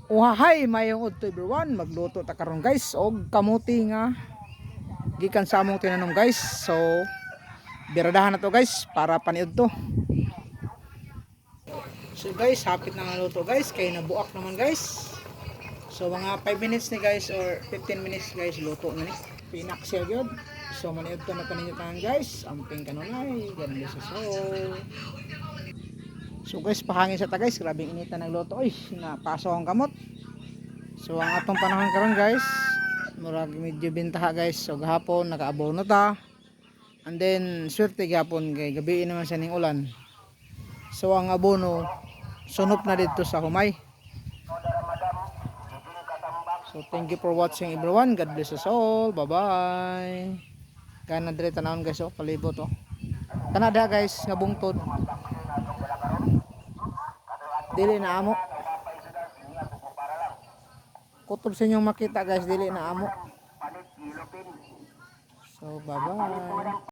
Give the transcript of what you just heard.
Uhahay mayong udto everyone, magluto ta karon guys og kamuti nga gikan sa among tinanom guys. So biradahan na to guys para paniud to. So guys, hapit na nga luto guys, kay nabuak naman guys. So mga 5 minutes ni guys or 15 minutes guys luto na ni. Pinaksiya gyud. So maniud to na paninyo tanan guys. Amping kanunay, ganun sa So guys, pahangin sa ta guys, grabing initan ng luto. Oy, napaso ang kamot. So ang atong panahon karon guys, murag medyo bintaha guys. So gahapon nakaabono ta. And then swerte gahapon kay gabi naman sa ning ulan. So ang abono sunop na dito sa humay. So thank you for watching everyone. God bless us all. Bye bye. Kana dire tanawon guys, oh palibot oh. Kana da guys nga bungtod. Dili na amo. Kutob sa inyong makita guys, dili na amo. So bye bye.